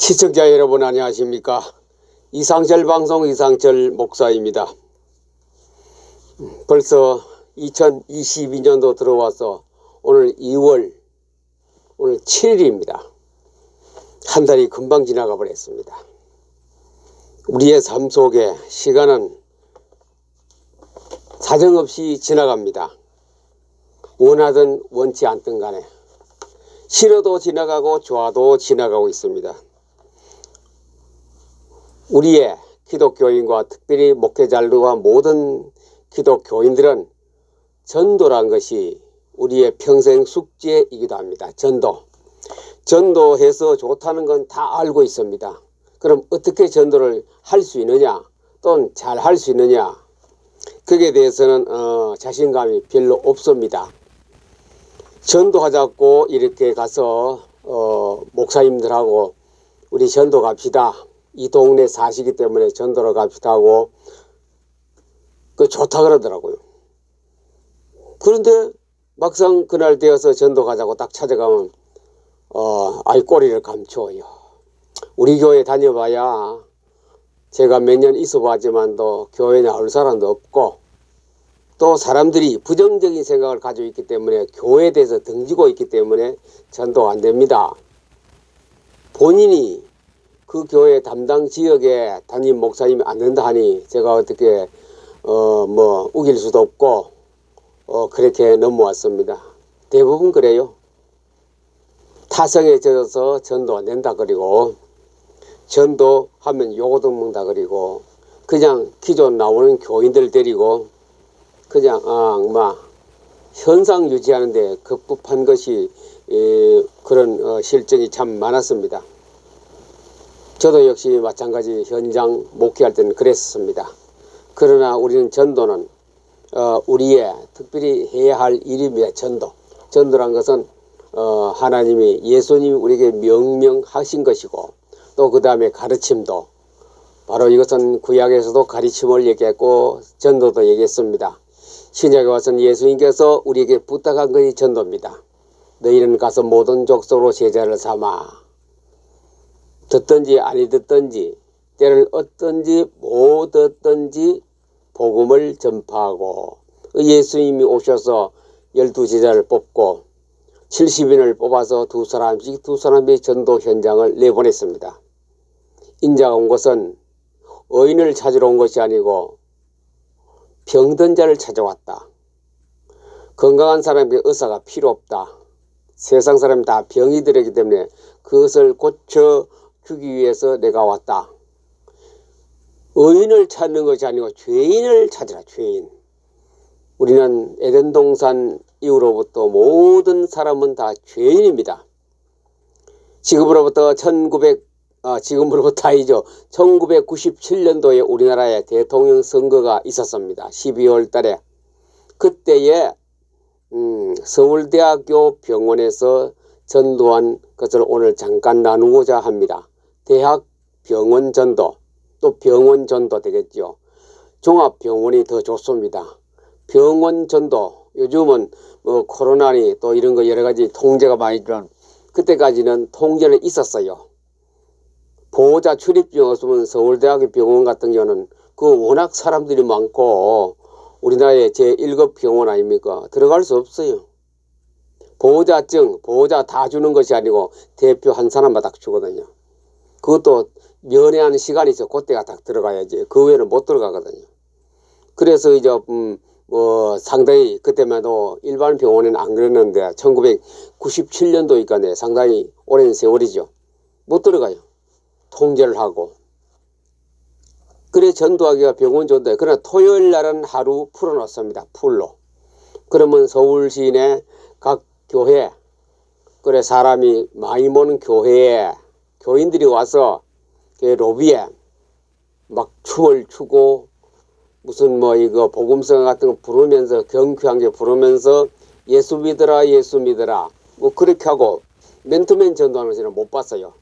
시청자 여러분 안녕하십니까. 이상철 방송 이상철 목사입니다. 벌써 2022년도 들어와서 오늘 2월 오늘 7일입니다. 한 달이 금방 지나가 버렸습니다. 우리의 삶 속에 시간은 사정없이 지나갑니다. 원하든 원치 않든 간에 싫어도 지나가고 좋아도 지나가고 있습니다. 우리의 기독교인과 특별히 목회자들과 모든 기독교인들은 전도란 것이 우리의 평생 숙제이기도 합니다. 전도해서 좋다는 건 다 알고 있습니다. 그럼 어떻게 전도를 할 수 있느냐 또는 잘 할 수 있느냐, 거기에 대해서는 자신감이 별로 없습니다. 전도하자고 이렇게 가서 목사님들하고 우리 전도 갑시다, 이 동네 사시기 때문에 전도로 갑시다 하고 좋다 그러더라고요. 그런데 막상 그날 되어서 전도 가자고 딱 찾아가면 아이 꼬리를 감춰요. 우리 교회 다녀봐야 제가 몇 년 있어 봤지만도 교회에 나올 사람도 없고, 또 사람들이 부정적인 생각을 가지고 있기 때문에 교회에 대해서 등지고 있기 때문에 전도가 안 됩니다. 본인이 그 교회 담당 지역에 담임 목사님이 안 된다 하니 제가 어떻게 우길 수도 없고 그렇게 넘어왔습니다. 대부분 그래요. 타성에 젖어서 전도 안 된다 그리고, 전도하면 욕 얻어먹는다 그리고, 그냥 기존 나오는 교인들 데리고 그냥 현상 유지하는데 급급한 것이 그런 실정이 참 많았습니다. 저도 역시 마찬가지 현장 목회할 때는 그랬습니다. 그러나 우리는 전도는 우리의 특별히 해야 할 일입니다. 전도란 것은 하나님이, 예수님이 우리에게 명명하신 것이고, 또 그 다음에 가르침도, 바로 이것은 구약에서도 가르침을 얘기했고 전도도 얘기했습니다. 신약에 와서는 예수님께서 우리에게 부탁한 것이 전도입니다. 너희는 가서 모든 족속으로 제자를 삼아. 듣든지 아니 듣든지, 때를 얻든지 못 얻든지 복음을 전파하고, 예수님이 오셔서 12제자를 뽑고 70인을 뽑아서 두 사람의 전도 현장을 내보냈습니다. 인자가 온 것은 의인을 찾으러 온 것이 아니고 병든 자를 찾아왔다. 건강한 사람에게 의사가 필요 없다. 세상 사람이 다 병이 들었기 때문에 그것을 고쳐주기 위해서 내가 왔다. 의인을 찾는 것이 아니고 죄인을 찾으라. 죄인. 우리는 에덴 동산 이후로부터 모든 사람은 다 죄인입니다. 지금으로부터 아니죠. 1997년도에 우리나라에 대통령 선거가 있었습니다. 12월 달에. 그때에 서울대학교 병원에서 전도한 것을 오늘 잠깐 나누고자 합니다. 대학 병원 전도, 또 병원 전도 되겠죠. 종합병원이 더 좋습니다. 병원 전도, 요즘은 코로나니 또 이런 거 여러 가지 통제가 많이 있지만 그때까지는 통제는 있었어요. 보호자 출입증 없으면 서울대학교 병원 같은 경우는 워낙 사람들이 많고 우리나라의 제1급 병원 아닙니까? 들어갈 수 없어요. 보호자 다 주는 것이 아니고 대표 한 사람만 딱 주거든요. 그것도 면회하는 시간이 있어. 그때가 딱 들어가야지. 그 외에는 못 들어가거든요. 그래서 이제 상당히 그때만 해도 일반 병원에는 안 그랬는데 1997년도니까 상당히 오랜 세월이죠. 못 들어가요. 통제를 하고. 그래 전도하기가 병원 전도에. 그러나 토요일 날은 하루 풀어놓습니다. 풀로. 그러면 서울 시내 각 교회, 그래 사람이 많이 모는 교회에 교인들이 와서 그 로비에 막 춤을 추고 무슨 이거 복음성 같은 거 부르면서, 경쾌한 게 부르면서 예수 믿어라 예수 믿어라 그렇게 하고, 맨투맨 전도하는 것은 못 봤어요.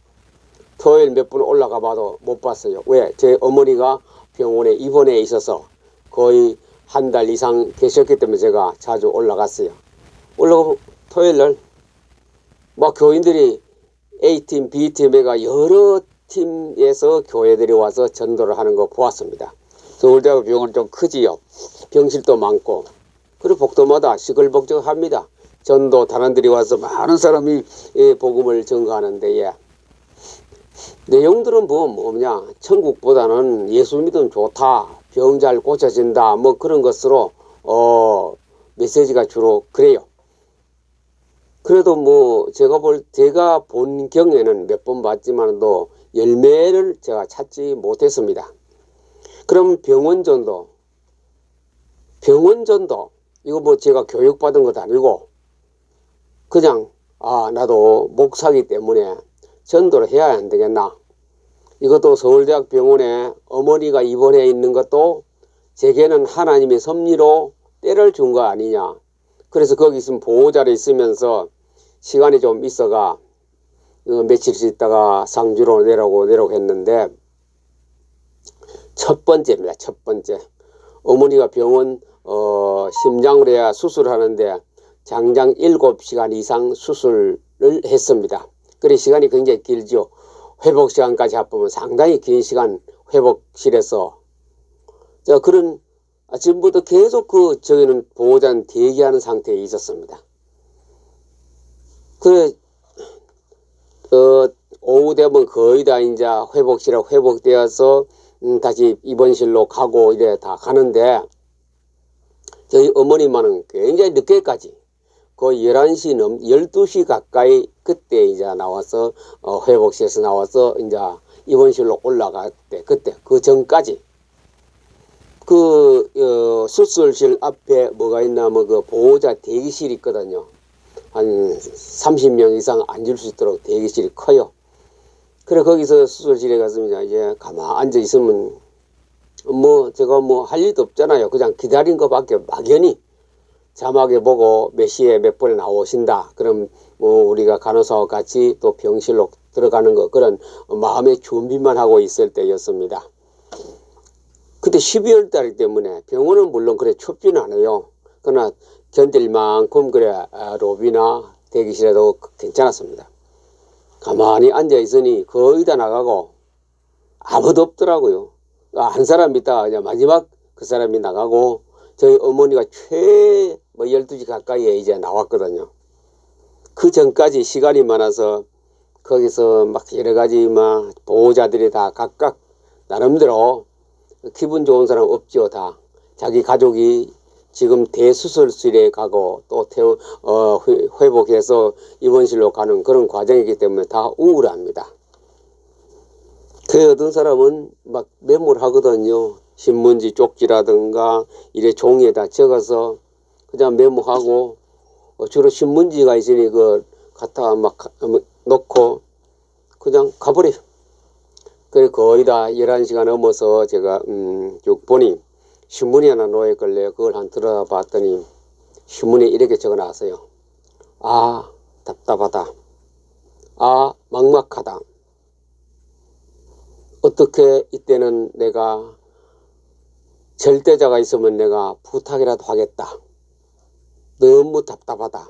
토요일 몇 분 올라가 봐도 못 봤어요. 왜? 제 어머니가 병원에 입원해 있어서 거의 한 달 이상 계셨기 때문에 제가 자주 올라갔어요. 올라가고 토요일 날 막 교인들이 A팀, B팀에가 여러 팀에서 교회들이 와서 전도를 하는 거 보았습니다. 서울대학교 병원 좀 크지요. 병실도 많고. 그리고 복도마다 시끌벅적합니다. 전도 단원들이 와서 많은 사람이 복음을 전가하는데, 예. 내용들은 뭐냐, 천국보다는 예수 믿으면 좋다, 병 잘 고쳐진다, 뭐 그런 것으로 메시지가 주로 그래요. 그래도 뭐 제가 본 경에는 몇 번 봤지만도 열매를 제가 찾지 못했습니다. 그럼 병원전도 이거 뭐 제가 교육받은 것도 아니고 그냥 나도 목사기 때문에 전도를 해야 안 되겠나. 이것도 서울대학 병원에 어머니가 입원해 있는 것도 제게는 하나님의 섭리로 때를 준 거 아니냐. 그래서 거기 있으면 보호자로 있으면서 시간이 좀 있어가 며칠 있다가 상주로 내려오고 했는데, 첫 번째입니다. 첫 번째. 어머니가 병원 심장으로 해야 수술하는데 장장 7시간 이상 수술을 했습니다. 그래 시간이 굉장히 길죠. 회복 시간까지 합하면 상당히 긴 시간 회복실에서 그런 아침부터 계속 저희는 보호자는 대기하는 상태에 있었습니다. 그래 오후 되면 거의 다 이제 회복실에 회복되어서 다시 입원실로 가고 이래 다 가는데, 저희 어머니만은 굉장히 늦게까지 거의 11시 12시 가까이 그때 이제 나와서 회복실에서 나와서 이제 입원실로 올라갔대. 그때 그 전까지 수술실 앞에 뭐가 있냐면 그 보호자 대기실이 있거든요. 한 30명 이상 앉을 수 있도록 대기실이 커요. 그래 거기서 수술실에 가서 이제 가만 앉아 있으면 제가 할 일도 없잖아요. 그냥 기다린 것밖에 막연히 자막에 보고 몇 시에 몇 분에 나오신다. 그럼 우리가 간호사와 같이 또 병실로 들어가는 거, 그런 마음의 준비만 하고 있을 때였습니다. 그때 12월 달이기 때문에 병원은 물론 그래 춥지는 않아요. 그러나 견딜 만큼 그래 로비나 대기실에도 괜찮았습니다. 가만히 앉아 있으니 거의 다 나가고 아무도 없더라고요. 한 사람 있다가 그냥 마지막 그 사람이 나가고 저희 어머니가 12시 가까이에 이제 나왔거든요. 그 전까지 시간이 많아서 거기서 막 여러 가지 보호자들이 다 각각 나름대로 기분 좋은 사람 없죠. 다 자기 가족이 지금 대수술실에 가고 또 회복해서 입원실로 가는 그런 과정이기 때문에 다 우울합니다. 그 어떤 사람은 막 메모를 하거든요. 신문지 쪽지라든가 이래 종이에다 적어서 그냥 메모하고, 주로 신문지가 있으니 갖다 막 놓고 그냥 가버려요. 그래 거의 다 11시가 넘어서 제가 쭉 보니 신문이 하나 놓여있길래 그걸 한 들어봤더니 신문에 이렇게 적어 놨어요. 답답하다. 막막하다. 어떻게 이때는 내가 절대자가 있으면 내가 부탁이라도 하겠다. 너무 답답하다.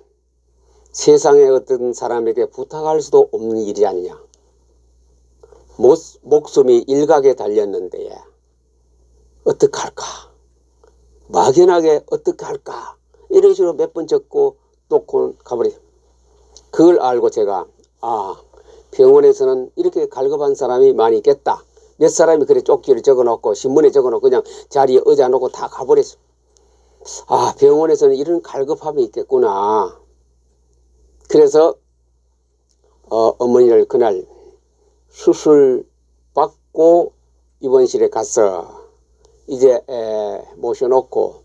세상에 어떤 사람에게 부탁할 수도 없는 일이 아니냐. 목숨이 일각에 달렸는데 어떡할까? 막연하게 어떻게 할까? 이런 식으로 몇 번 적고 놓고 가버려요. 그걸 알고 제가 병원에서는 이렇게 갈급한 사람이 많이 있겠다. 몇 사람이 그래 쪽지를 적어놓고 신문에 적어놓고 그냥 자리에 의자 놓고 다 가버렸어. 병원에서는 이런 갈급함이 있겠구나. 그래서 어머니를 그날 수술 받고 입원실에 가서 이제 모셔놓고,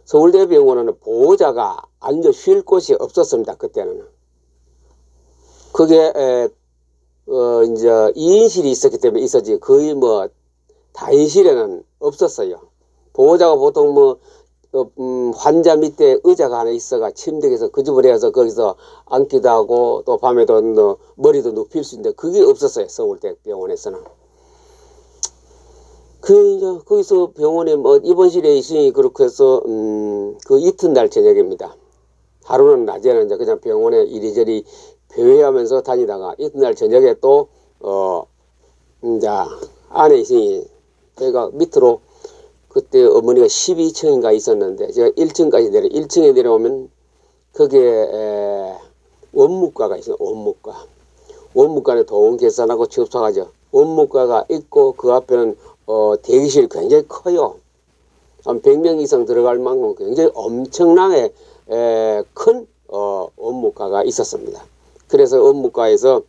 서울대병원은 보호자가 앉아 쉴 곳이 없었습니다. 그때는. 그게 이제 2인실이 있었기 때문에 있었지 거의 다인실에는 없었어요. 보호자가 보통 환자 밑에 의자가 하나 있어가 침대에서 그 집을 해서 거기서 앉기도 하고 또 밤에도 머리도 눕힐 수 있는데 그게 없었어요. 서울대병원에서는. 이제 거기서 병원에 입원실에 있으니 그렇게 해서 그 이튿날 저녁입니다. 하루는 낮에는 이제 그냥 병원에 이리저리 배회하면서 다니다가 이튿날 저녁에 또 이제 안에 있으니 저희가 밑으로 그때 어머니가 12층인가 있었는데 제가 1층에 내려오면 거기에 원무과가 있어요. 원무과는 돈 계산하고 취업사가죠. 원무과가 있고 그 앞에는 대기실이 굉장히 커요. 한 100명 이상 들어갈 만큼 굉장히 엄청나게 큰 원무과가 있었습니다. 그래서 원무과에서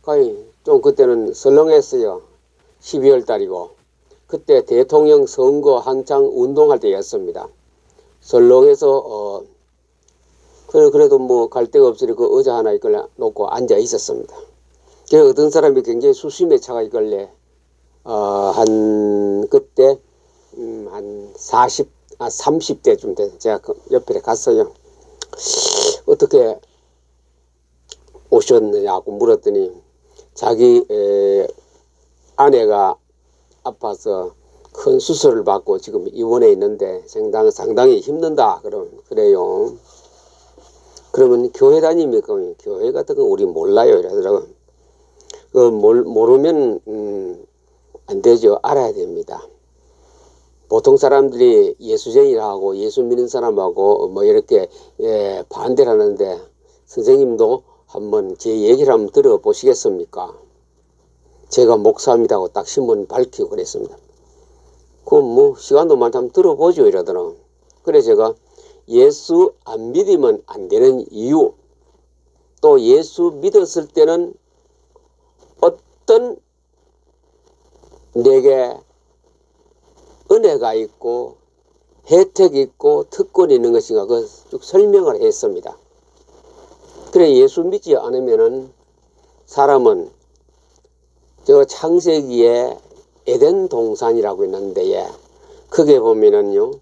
거의 좀 그때는 설렁했어요. 12월 달이고 그때 대통령 선거 한창 운동할 때였습니다. 설렁해서 그래도 뭐 갈 데가 없으니 그 의자 하나 이걸 놓고 앉아 있었습니다. 그래서 어떤 사람이 굉장히 수심에 차가 있길래 한 그때 한 30대쯤 돼 제가 그 옆에 갔어요. 어떻게 오셨느냐고 물었더니 자기 아내가 아파서 큰 수술을 받고 지금 입원해 있는데 상당히 힘든다. 그래요. 그러면 교회 다닙니까? 교회 같은 거 우리 몰라요. 이러더라고. 모르면 안 되죠. 알아야 됩니다. 보통 사람들이 예수쟁이라고 예수 믿는 사람하고 뭐 이렇게 반대를 하는데 선생님도 한번 제 얘기를 한번 들어보시겠습니까? 제가 목사입니다고 딱 신문 밝히고 그랬습니다. 그럼 뭐 시간도 많다면 들어보죠 이러더라. 그래 제가 예수 안 믿으면 안 되는 이유, 또 예수 믿었을 때는 어떤 내게 은혜가 있고 혜택이 있고 특권이 있는 것인가 그 쭉 설명을 했습니다. 그래 예수 믿지 않으면은 사람은 저 창세기에 에덴 동산이라고 있는데 크게 보면은요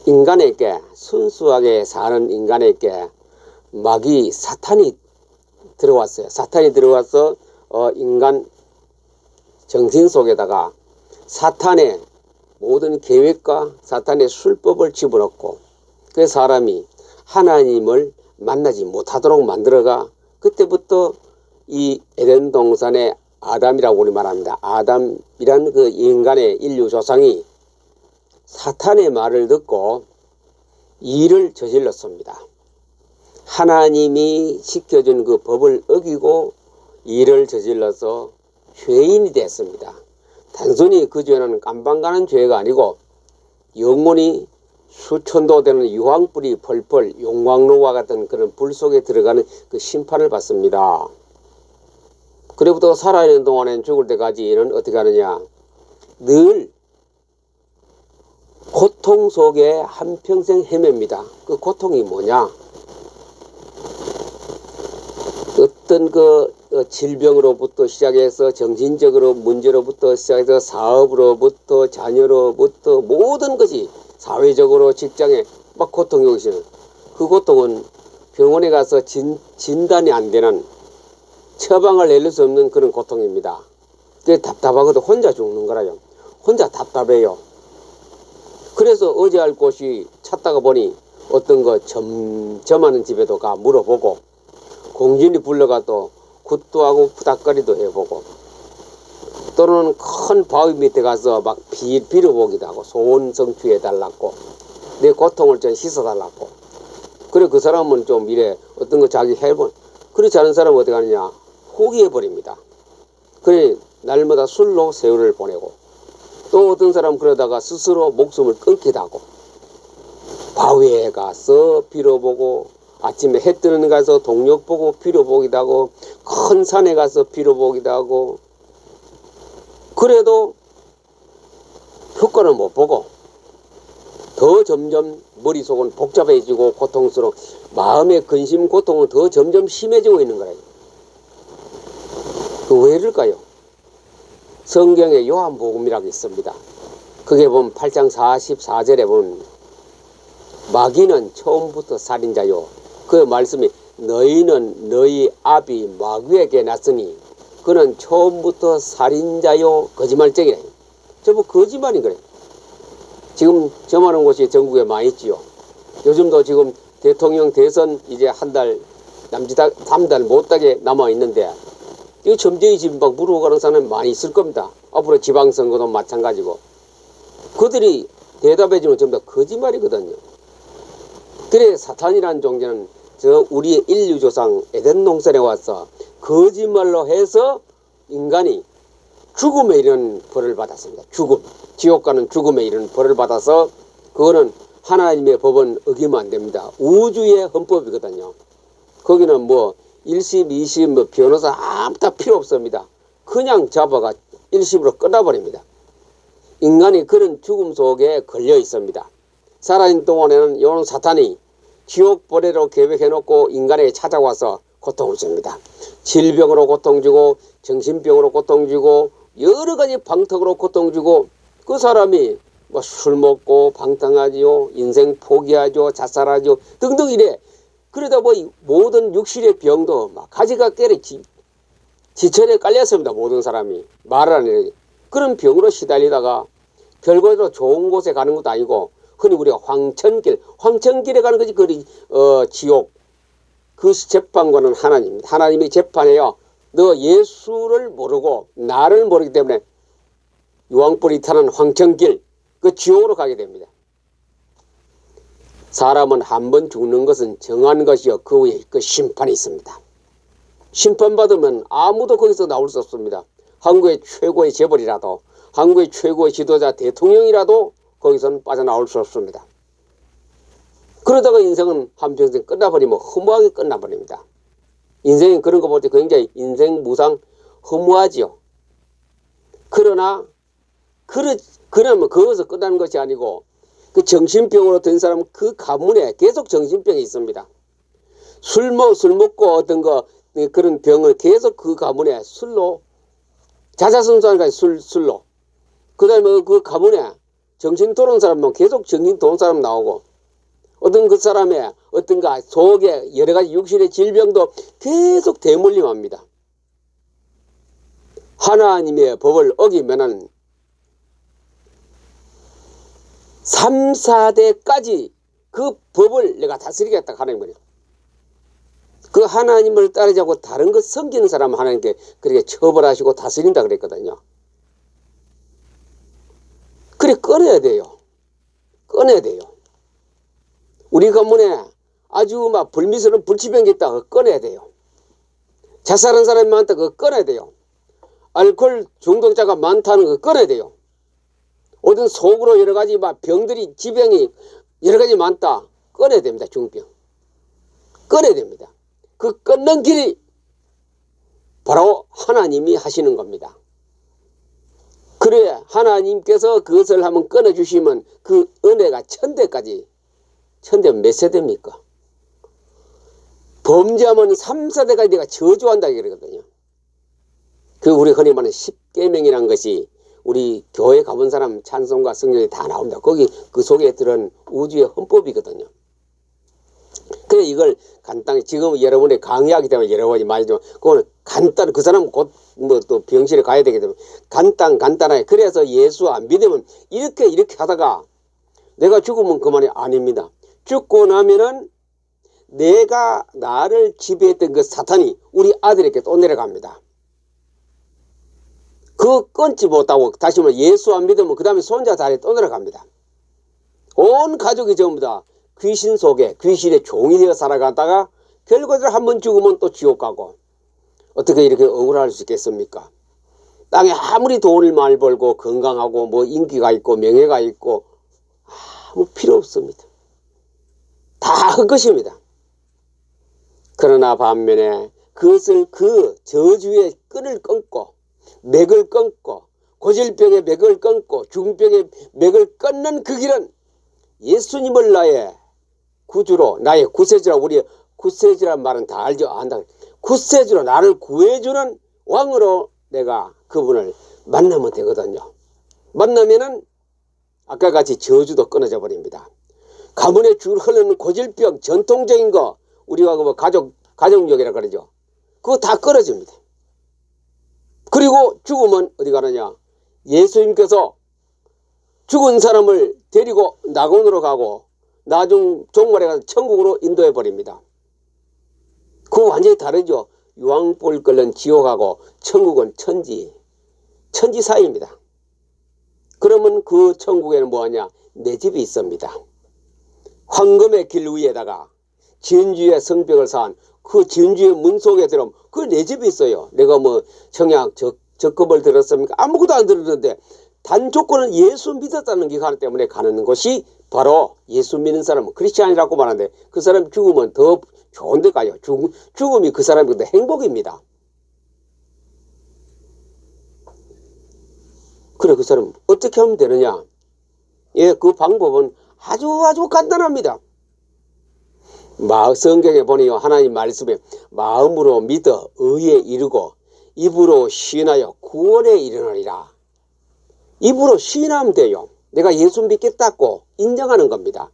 인간에게 순수하게 사는 인간에게 마귀 사탄이 들어왔어요. 사탄이 들어와서 인간 정신 속에다가 사탄의 모든 계획과 사탄의 술법을 집어넣고 그 사람이 하나님을 만나지 못하도록 만들어가 그때부터 이 에덴 동산의 아담이라고 우리 말합니다. 아담이란 그 인간의 인류 조상이 사탄의 말을 듣고 일을 저질렀습니다. 하나님이 시켜준 그 법을 어기고 일을 저질러서 죄인이 됐습니다. 단순히 그 죄는 깜방 가는 죄가 아니고 영원히 수천도 되는 유황불이 펄펄 용광로와 같은 그런 불 속에 들어가는 그 심판을 받습니다. 그래부터 살아있는 동안엔 죽을 때까지는 어떻게 하느냐, 늘 고통 속에 한평생 헤맵니다. 그 고통이 뭐냐, 어떤 그 질병으로부터 시작해서 정신적으로 문제로부터 시작해서 사업으로부터 자녀로부터 모든 것이 사회적으로 직장에 막 고통이 오시는 그 고통은 병원에 가서 진단이 안 되는 처방을 내릴 수 없는 그런 고통입니다. 그게 답답하거든. 혼자 죽는 거라요. 혼자 답답해요. 그래서 의지할 곳이 찾다가 보니 어떤 거 점하는 집에도 가 물어보고 공진이 불러가 또 굿도 하고 푸닥거리도 해보고 또는 큰 바위 밑에 가서 막 빌어보기도 하고 소원 성취해달라고 내 고통을 좀 씻어달라고. 그래 그 사람은 좀 이래 어떤 거 자기 해본. 그렇지 않은 사람은 어떻게 하느냐, 포기해버립니다. 그래 날마다 술로 세월을 보내고 또 어떤 사람은 그러다가 스스로 목숨을 끊기도 하고 바위에 가서 빌어보고 아침에 해 뜨는 데 가서 동력 보고 빌어보기도 하고 큰 산에 가서 빌어보기도 하고 그래도 효과를 못 보고 더 점점 머릿속은 복잡해지고 고통스러워 마음의 근심 고통은 더 점점 심해지고 있는 거예요. 그 왜 이럴까요? 성경에 요한복음이라고 있습니다. 그게 보면 8장 44절에 보면 마귀는 처음부터 살인자요. 그 말씀이 너희는 너희 아비 마귀에게 났으니 그는 처음부터 살인자요 거짓말쟁이래. 저뭐 거짓말인 거래. 지금 점하는 곳이 전국에 많이 있지요. 요즘도 지금 대통령 대선 이제 한 달 남짓 3달 못하게 남아 있는데 이 점쟁이 집 막 물어고 가는 사람이 많이 있을 겁니다. 앞으로 지방선거도 마찬가지고. 그들이 대답해주는 전부 다 거짓말이거든요. 그래 사탄이라는 존재는 저 우리의 인류조상 에덴 동산에 와서 거짓말로 해서 인간이 죽음에 이르는 벌을 받았습니다. 죽음, 지옥 가는 죽음에 이르는 벌을 받아서 그거는 하나님의 법은 어기면 안 됩니다. 우주의 헌법이거든요. 거기는 뭐 1심, 2심, 뭐 변호사 아무 다 필요 없습니다. 그냥 잡아가 1심으로 끝나버립니다. 인간이 그런 죽음 속에 걸려 있습니다. 살아있는 동안에는 요런 사탄이 지옥 벌레로 계획해놓고 인간에게 찾아와서 고통을 줍니다. 질병으로 고통 주고 정신병으로 고통 주고 여러 가지 방턱으로 고통 주고 그 사람이 뭐 술 먹고 방탕하지요, 인생 포기하죠, 자살하죠 등등 이래. 그러다 보니 모든 육신의 병도 막 가지가 깨리 지천에 깔렸습니다. 모든 사람이 말을 안 해요. 그런 병으로 시달리다가 결과적으로 좋은 곳에 가는 것도 아니고 흔히 우리가 황천길에 가는 거지. 지옥. 그 재판관은 하나님입니다. 하나님이 재판해요. 너 예수를 모르고 나를 모르기 때문에 유황불이 타는 황천길, 그 지옥으로 가게 됩니다. 사람은 한 번 죽는 것은 정한 것이요 그 후에 그 심판이 있습니다. 심판받으면 아무도 거기서 나올 수 없습니다. 한국의 최고의 재벌이라도, 한국의 최고의 지도자 대통령이라도 거기서는 빠져나올 수 없습니다. 그러다가 인생은 한평생 끝나버리면 허무하게 끝나버립니다. 인생이 그런 거 볼 때 굉장히 인생 무상 허무하지요. 그러나 그러면 거기서 끝나는 것이 아니고 그 정신병으로 든 사람은 그 가문에 계속 정신병이 있습니다. 술 먹고 어떤 그런 병을 계속 그 가문에 술로 자자손손하니까 술로 그 다음에 그 가문에 정신 도는 사람은 계속 정신 도는 사람 나오고 어떤 그 사람의 어떤가 속에 여러 가지 육신의 질병도 계속 대물림합니다. 하나님의 법을 어기면은 3, 4대까지 그 법을 내가 다스리겠다 하는 거예요. 그 하나님을 따르지 않고 다른 것 섬기는 사람은 하나님께 그렇게 처벌하시고 다스린다 그랬거든요. 그래 끊어야 돼요. 끊어야 돼요. 우리 가문에 아주 막 불미스러운 불치병이 있다. 그거 끊어야 돼요. 자살한 사람이 많다. 그거 끊어야 돼요. 알코올 중독자가 많다는 거 끊어야 돼요. 어떤 속으로 여러 가지 막 병들이 지병이 여러 가지 많다. 끊어야 됩니다. 중병. 끊어야 됩니다. 그 끊는 길이 바로 하나님이 하시는 겁니다. 그래 하나님께서 그것을 한번 끊어주시면 그 은혜가 천대까지, 천대 몇 세대입니까? 범죄하면 3, 4대까지 내가 저주한다 그러거든요. 그 우리 흔히 말하는 십계명이라는 것이 우리 교회 가본 사람 찬송과 성경에 다 나옵니다. 거기 그 속에 들은 우주의 헌법이거든요. 그래 이걸 간단히 지금 여러분이 강의하기 때문에 여러분이 많이 좀 그거는 간단 그 사람 곧 뭐 또 병실에 가야 되기 때문에 간단하게 그래서 예수 안 믿으면 이렇게 하다가 내가 죽으면 그만이 아닙니다. 죽고 나면은 내가 나를 지배했던 그 사탄이 우리 아들에게 또 내려갑니다. 그거 끊지 못하고 다시 말해 예수 안 믿으면 그 다음에 손자 다리에 또 내려갑니다. 온 가족이 전부 다 귀신 속에 귀신의 종이 되어 살아가다가 결과적으로 한번 죽으면 또 지옥 가고 어떻게 이렇게 억울할 수 있겠습니까? 땅에 아무리 돈을 많이 벌고 건강하고 뭐 인기가 있고 명예가 있고 아무 필요 없습니다. 다 헛것입니다. 그러나 반면에 그것을 그 저주의 끈을 끊고 맥을 끊고 고질병의 맥을 끊고 중병의 맥을 끊는 그 길은 예수님을 나의 구주로 나의 구세주라 우리 구세주란 말은 다 알죠. 안다. 구세주로 나를 구해주는 왕으로 내가 그분을 만나면 되거든요. 만나면은 아까 같이 저주도 끊어져 버립니다. 가문에 줄 흐르는 고질병 전통적인 거 우리가 뭐 가족력이라 그러죠. 그거 다 끊어집니다. 그리고 죽으면 어디 가느냐? 예수님께서 죽은 사람을 데리고 낙원으로 가고 나중 종말에 가서 천국으로 인도해 버립니다. 그거 완전히 다르죠. 유황불 끓는 지옥하고 천국은 천지 사이입니다. 그러면 그 천국에는 뭐하냐? 내 집이 있습니다. 황금의 길 위에다가 진주의 성벽을 쌓은 그 진주의 문 속에 들어오면 그 내 집이 있어요. 내가 뭐 청약 적금을 들었습니까? 아무것도 안 들었는데 단 조건은 예수 믿었다는 게 하나 때문에 가는 곳이 바로 예수 믿는 사람은 크리스찬이라고 말하는데 그 사람 죽으면 더 좋은 데 가요. 죽음이 그 사람한테 행복입니다. 그래, 그 사람 어떻게 하면 되느냐? 예, 그 방법은 아주 간단합니다. 성경에 보니요, 하나님 말씀에 마음으로 믿어 의에 이르고 입으로 시인하여 구원에 이르느니라. 입으로 시인하면 돼요. 내가 예수 믿겠다고 인정하는 겁니다.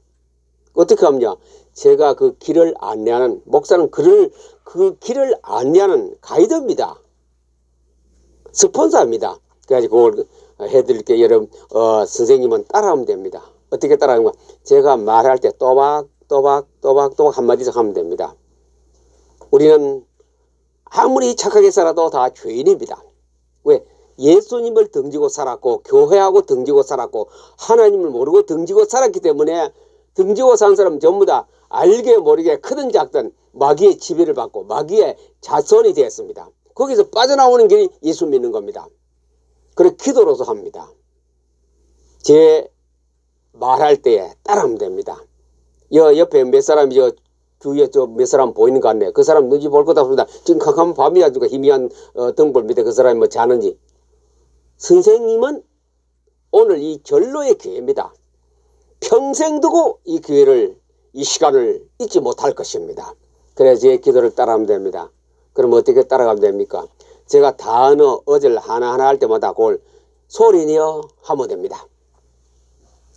어떻게 하면요, 제가 그 길을 안내하는 목사는 그 길을 안내하는 가이드입니다. 스폰서입니다. 그래가지고 그걸 해드릴게요. 여러분, 선생님은 따라하면 됩니다. 어떻게 따라하는 거야? 제가 말할 때 또박 한마디씩 하면 됩니다. 우리는 아무리 착하게 살아도 다 죄인입니다. 왜? 예수님을 등지고 살았고 교회하고 등지고 살았고 하나님을 모르고 등지고 살았기 때문에 등지고 산 사람 전부 다 알게 모르게 크든 작든 마귀의 지배를 받고 마귀의 자손이 되었습니다. 거기서 빠져나오는 길이 예수 믿는 겁니다. 그래, 기도로서 합니다. 제 말할 때에 따라하면 됩니다. 옆에 몇 사람이 주위에 몇 사람 보이는 것 같네. 그 사람 눈치 볼 것 같습니다. 지금 캄캄한 밤이야. 누가 희미한 등불 밑에 그 사람이 뭐 자는지. 선생님은 오늘 이 전로의 기회입니다. 평생 두고 이 기회를, 이 시간을 잊지 못할 것입니다. 그래서 제 기도를 따라하면 됩니다. 그럼 어떻게 따라가면 됩니까? 제가 단어, 어절 하나하나 할 때마다 그걸 소리내어 하면 됩니다.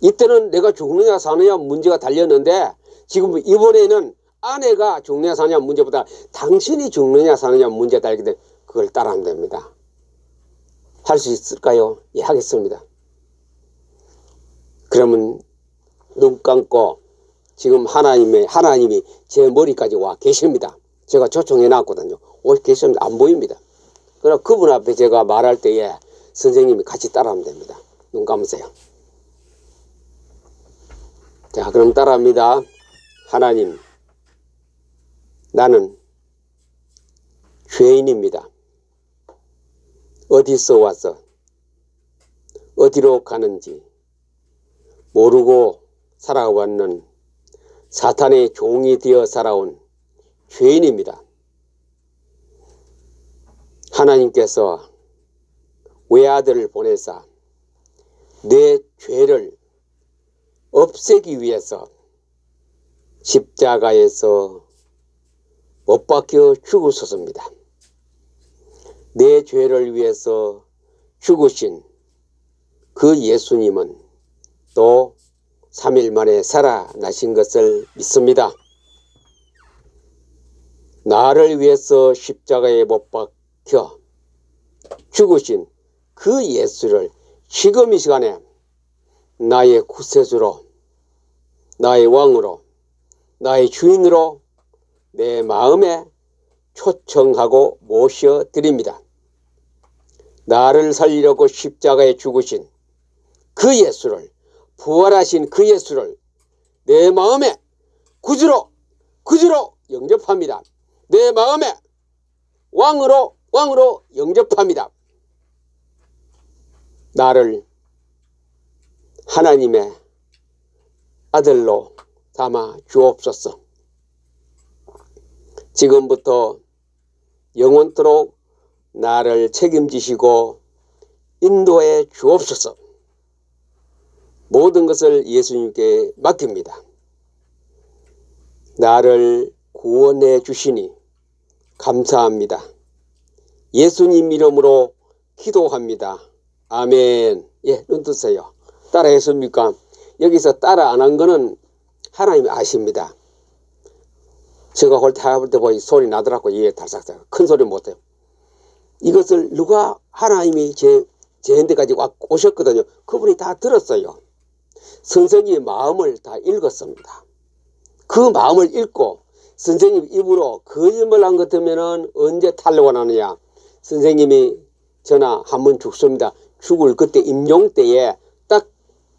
이때는 내가 죽느냐 사느냐 문제가 달렸는데 지금 이번에는 아내가 죽느냐 사느냐 문제보다 당신이 죽느냐 사느냐 문제가 달리기 때문에 그걸 따라하면 됩니다. 할 수 있을까요? 예, 하겠습니다. 그러면 눈 감고 지금 하나님이 제 머리까지 와 계십니다. 제가 초청해 놨거든요. 오 계십니다. 안 보입니다. 그러나 그분 앞에 제가 말할 때에 선생님이 같이 따라하면 됩니다. 눈 감으세요. 자, 그럼 따라합니다. 하나님, 나는 죄인입니다. 어디서 와서 어디로 가는지 모르고 살아왔는 사탄의 종이 되어 살아온 죄인입니다. 하나님께서 외아들을 보내사 내 죄를 없애기 위해서 십자가에서 못 박혀 죽으셨습니다. 내 죄를 위해서 죽으신 그 예수님은 또 3일 만에 살아나신 것을 믿습니다. 나를 위해서 십자가에 못 박혀 죽으신 그 예수를 지금 이 시간에 나의 구세주로, 나의 왕으로, 나의 주인으로 내 마음에 초청하고 모셔드립니다. 나를 살리려고 십자가에 죽으신 그 예수를, 부활하신 그 예수를 내 마음에 구주로 영접합니다. 내 마음에 왕으로 영접합니다. 나를 하나님의 아들로 삼아 주옵소서. 지금부터 영원토록 나를 책임지시고 인도해 주옵소서. 모든 것을 예수님께 맡깁니다. 나를 구원해 주시니 감사합니다. 예수님 이름으로 기도합니다. 아멘. 예, 눈 뜨세요. 따라 했습니까? 여기서 따라 안 한 거는 하나님이 아십니다. 제가 할 때 보니 소리 나더라고. 예, 달싹달싹. 큰 소리 못해요. 이것을 누가 하나님이 제한테까지 오셨거든요. 그분이 다 들었어요. 선생님의 마음을 다 읽었습니다. 그 마음을 읽고 선생님 입으로 거짓말 한 것 같으면은 언제 탄로가 나느냐. 선생님이 전화 한번 죽습니다. 죽을 그때 임종 때에 딱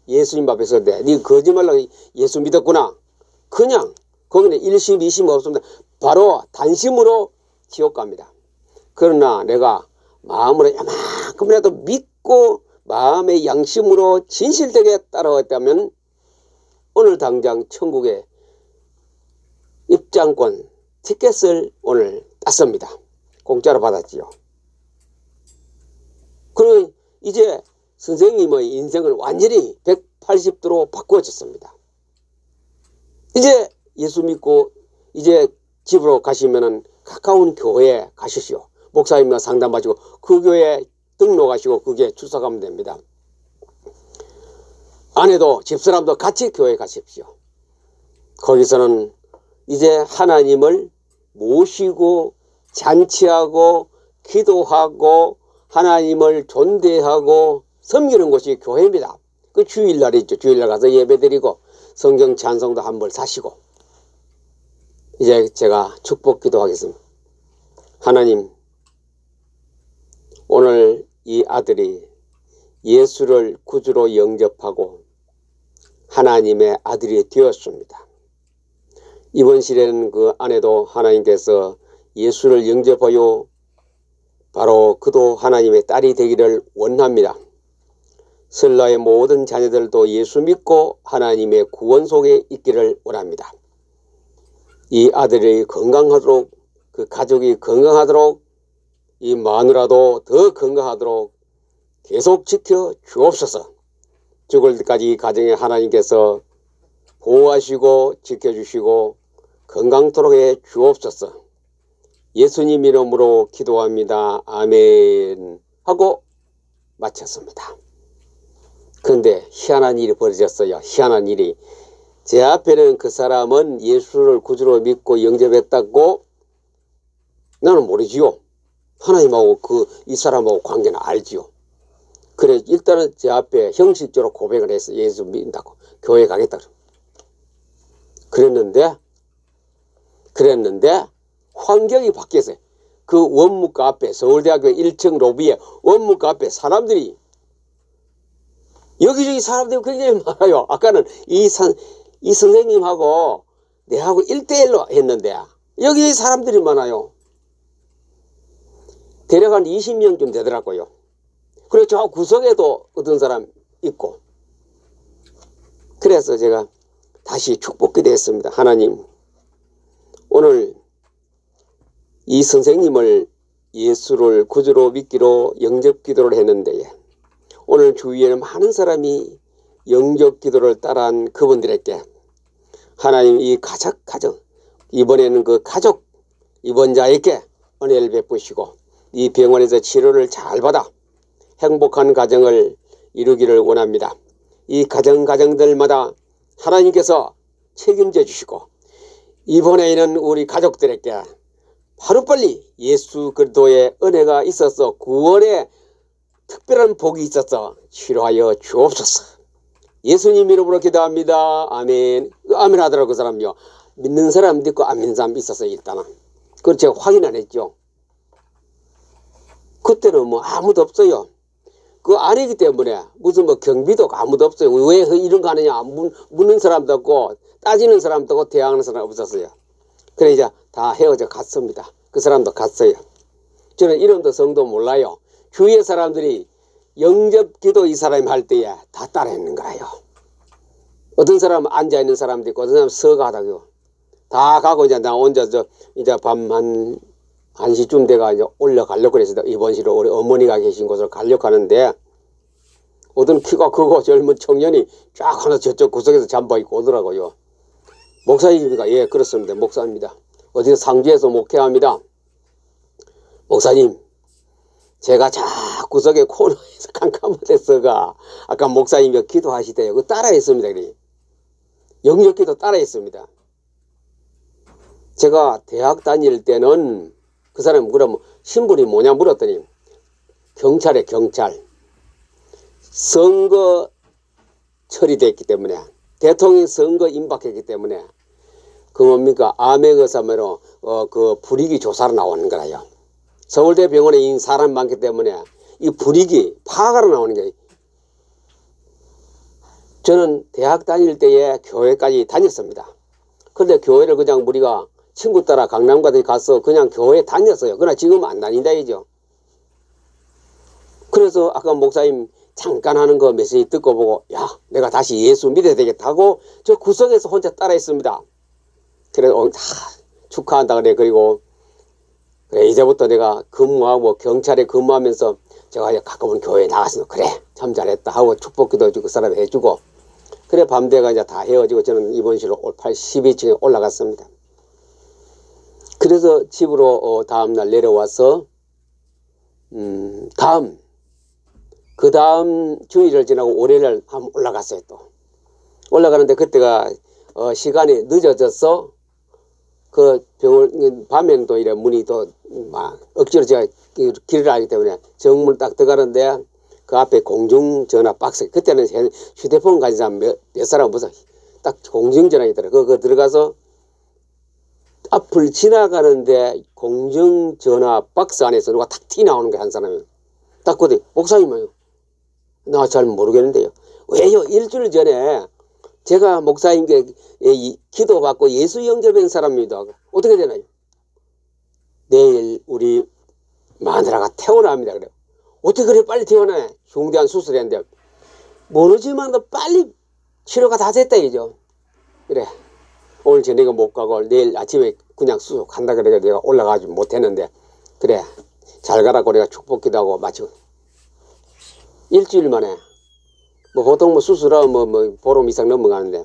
예수님 앞에서 네 거짓말로 예수 믿었구나. 그냥 거기는 1심 2심 없습니다. 바로 단심으로 지옥 갑니다. 그러나 내가 마음으로 이만큼이라도 믿고 마음의 양심으로 진실되게 따라왔다면 오늘 당장 천국에 입장권 티켓을 오늘 땄습니다. 공짜로 받았지요. 그럼 이제 선생님의 인생을 완전히 180도로 바꾸어졌습니다. 이제 예수 믿고 이제 집으로 가시면은 가까운 교회에 가십시오. 목사님과 상담하시고 그 교회에 등록하시고 그게 출석하면 됩니다. 아내도 집사람도 같이 교회에 가십시오. 거기서는 이제 하나님을 모시고 잔치하고 기도하고 하나님을 존대하고 섬기는 곳이 교회입니다. 그 주일날이 있죠. 주일날 가서 예배드리고 성경 찬송도 한 벌 사시고. 이제 제가 축복 기도하겠습니다. 하나님, 오늘 이 아들이 예수를 구주로 영접하고 하나님의 아들이 되었습니다. 이번 시대는 그 아내도 하나님께서 예수를 영접하여 바로 그도 하나님의 딸이 되기를 원합니다. 설라의 모든 자녀들도 예수 믿고 하나님의 구원 속에 있기를 원합니다. 이 아들이 건강하도록, 그 가족이 건강하도록, 이 마누라도 더 건강하도록 계속 지켜 주옵소서. 죽을 때까지 이 가정에 하나님께서 보호하시고 지켜주시고 건강토록 해 주옵소서. 예수님 이름으로 기도합니다. 아멘 하고 마쳤습니다. 그런데 희한한 일이 벌어졌어요. 희한한 일이. 제 앞에는 그 사람은 예수를 구주로 믿고 영접했다고 나는 모르지요. 하나님하고 이 사람하고 관계는 알지요. 그래 일단은 제 앞에 형식적으로 고백을 했어. 예수 믿는다고 교회 가겠다. 그랬는데 환경이 바뀌었어요. 그 원무과 앞에 서울대학교 1층 로비에 원무과 앞에 사람들이 여기저기 사람들이 굉장히 많아요. 아까는 이 선생님하고 내하고 1대1로 했는데 여기 사람들이 많아요. 대략 한 20명쯤 되더라고요. 그리고 저 구석에도 어떤 사람 있고. 그래서 제가 다시 축복 기도했습니다. 하나님, 오늘 이 선생님을 예수를 구주로 믿기로 영접 기도를 했는데 오늘 주위에는 많은 사람이 영접 기도를 따라한 그분들에게 하나님 이 가족 이번에는 그 가족 입원자에게 은혜를 베푸시고 이 병원에서 치료를 잘 받아 행복한 가정을 이루기를 원합니다. 이 가정들마다 하나님께서 책임져 주시고 이번에 있는 우리 가족들에게 하루빨리 예수 그리스도의 은혜가 있어서 구원의 특별한 복이 있어서 치료하여 주옵소서. 예수님 이름으로 기도합니다. 아멘. 아멘 하더라고 그 사람요. 믿는 사람도 있고 안 믿는 사람도 있었어요. 일단은. 그걸 제가 확인 안 했죠. 그때는 뭐 아무도 없어요. 그 아니기 때문에 무슨 뭐 경비도 아무도 없어요. 왜 이런 거 하느냐 묻는 사람도 없고 따지는 사람도 없고 대항하는 사람 없었어요. 그래 이제 다 헤어져 갔습니다. 그 사람도 갔어요. 저는 이름도 성도 몰라요. 주위의 사람들이 영접 기도 이 사람이 할 때에 다 따라했는 거예요. 어떤 사람은 앉아있는 사람도 있고 어떤 사람은 서가다고 다 가고 이제 나 혼자 이제 밤 한 1시쯤 돼가 이제 올라가려고 그래서 입원실로 우리 어머니가 계신 곳으로 가려고 하는데 어떤 키가 크고 젊은 청년이 쫙 하나 저쪽 구석에서 잠바 입고 오더라고요. 목사님입니까? 예, 그렇습니다. 목사입니다. 어디서 상주에서 목회합니다. 목사님, 제가 저 구석에 코너에서 깜깜해서가 아까 목사님이 기도하시대요. 그 따라했습니다. 영접 기도 따라했습니다. 제가 대학 다닐 때는 그 사람이 그럼 신분이 뭐냐 물었더니 경찰에 경찰. 선거 처리됐기 때문에 대통령 선거 임박했기 때문에 그 뭡니까? 암행어사매로 그 불이익이 조사로 나오는 거라요. 서울대 병원에 이 사람 많기 때문에 이 불이익이 파악하러 나오는 거예요. 저는 대학 다닐 때에 교회까지 다녔습니다. 근데 교회를 그냥 우리가 친구 따라 강남 같은 데 가서 그냥 교회 다녔어요. 그러나 지금은 안 다닌다 이죠. 그래서 아까 목사님 잠깐 하는 거 메시지 듣고 보고 야 내가 다시 예수 믿어야 되겠다 하고 저 구석에서 혼자 따라 했습니다. 그래서 축하한다 그래. 그리고 그래 이제부터 내가 근무하고 경찰에 근무하면서 제가 가끔은 교회에 나가서 그래 참 잘했다 하고 축복기도 해주고 그 사람이 해주고 그래 밤대가 이제 다 헤어지고 저는 입원실로 12층에 올라갔습니다. 그래서 집으로 다음날 내려와서 그 다음 주일을 지나고 월요일날 한번 올라갔어요. 또 올라가는데 그때가 시간이 늦어져서 그 병원 밤에는 또 이래 문이 또 막 억지로 제가 길을 알기 때문에 정문 딱 들어가는데 그 앞에 공중전화 박스 그때는 휴대폰 가진 사람 몇 사람 무슨 딱 공중전화가 있더라. 그거 들어가서 앞을 지나가는데 공중전화 박스 안에서 누가 탁 튀 나오는 게 한 사람이 딱 그때 목사님이요. 나 잘 모르겠는데요. 왜요? 일주일 전에 제가 목사님께 기도받고 예수 영접한 사람입니다. 어떻게 되나요? 내일 우리 마누라가 태어납니다. 그래요. 어떻게 그래 빨리 태어나네. 중대한 수술했는데 모르지만 빨리 치료가 다 됐다 이죠. 그래 오늘 저녁에 못 가고 내일 아침에 그냥 수술 간다 그래 내가 올라가지 못했는데 그래 잘 가라고 내가 축복기도 하고 마치고 일주일 만에 뭐 보통 뭐 수술하면 보름 이상 넘어가는데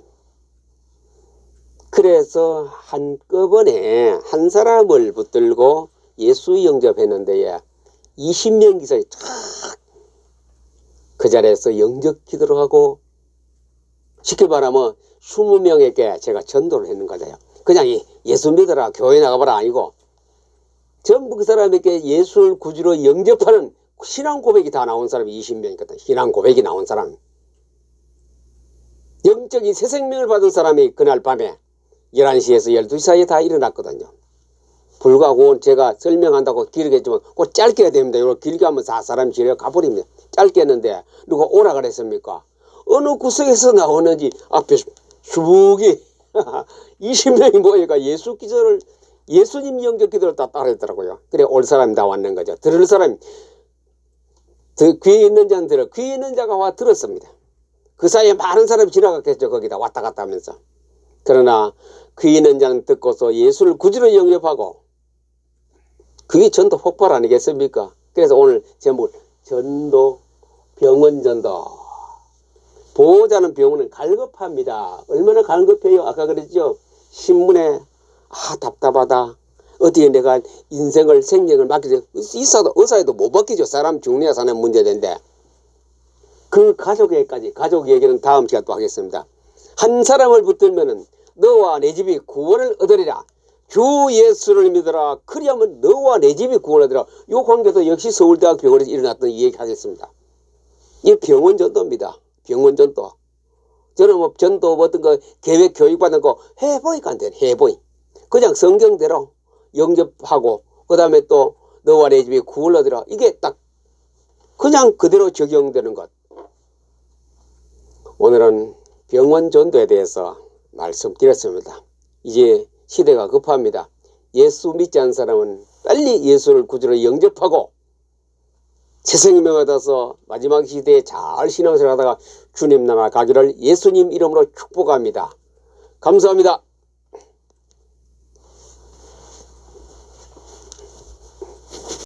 그래서 한꺼번에 한 사람을 붙들고 예수 영접했는데 20명 기사에 그 자리에서 영접 기도를 하고 쉽게 말하면 20명에게 제가 전도를 했는 거잖아요. 그냥 예수 믿어라 교회 나가봐라 아니고 전부 그 사람에게 예수를 구주로 영접하는 신앙 고백이 다 나온 사람이 20명이거든. 신앙 고백이 나온 사람. 영적인 새 생명을 받은 사람이 그날 밤에 11시에서 12시 사이에 다 일어났거든요. 불과 제가 설명한다고 길게 했지만 꼭 짧게 해야 됩니다. 이렇게 길게 하면 사람 지려 가버립니다. 짧게 했는데 누가 오라 그랬습니까? 어느 구석에서 나오는지 앞에 수북이 20명이 모여가 예수 기도를 예수님 영접 기도를 다 따라했더라고요. 그래 올 사람이 다 왔는 거죠. 들을 사람이 귀에 있는 자는 들어 귀에 있는 자가 와 들었습니다. 그 사이에 많은 사람이 지나갔겠죠. 거기다 왔다 갔다 하면서. 그러나 귀 있는 자는 듣고서 예수를 구주로 영접하고 그게 전도 폭발 아니겠습니까? 그래서 오늘 제목 전도 병원 전도. 보호자는 병원은 갈급합니다. 얼마나 갈급해요. 아까 그랬죠. 신문에 답답하다. 어디에 내가 인생을 생명을 맡기죠. 의사에도 못 맡기죠. 사람 죽느냐 사는 문제인데 그 가족에게까지 가족 얘기는 다음 시간 또 하겠습니다. 한 사람을 붙들면은 너와 내 집이 구원을 얻으리라. 주 예수를 믿어라. 그리하면 너와 내 집이 구원을 얻으리라. 이 관계도 역시 서울대학 병원에서 일어났던 이 얘기 하겠습니다. 이 병원 전도입니다. 병원 전도. 저는 뭐 전도 어떤 거 계획 교육받는 거 해보니까 안 돼. 해보니. 그냥 성경대로 영접하고 그 다음에 또 너와 내 집이 구원을 얻으리라. 이게 딱 그냥 그대로 적용되는 것. 오늘은 병원 전도에 대해서 말씀드렸습니다. 이제 시대가 급합니다. 예수 믿지 않은 사람은 빨리 예수를 구주로 영접하고 새 생명을 얻어서 마지막 시대에 잘 신앙생활 하다가 주님 나라 가기를 예수님 이름으로 축복합니다. 감사합니다.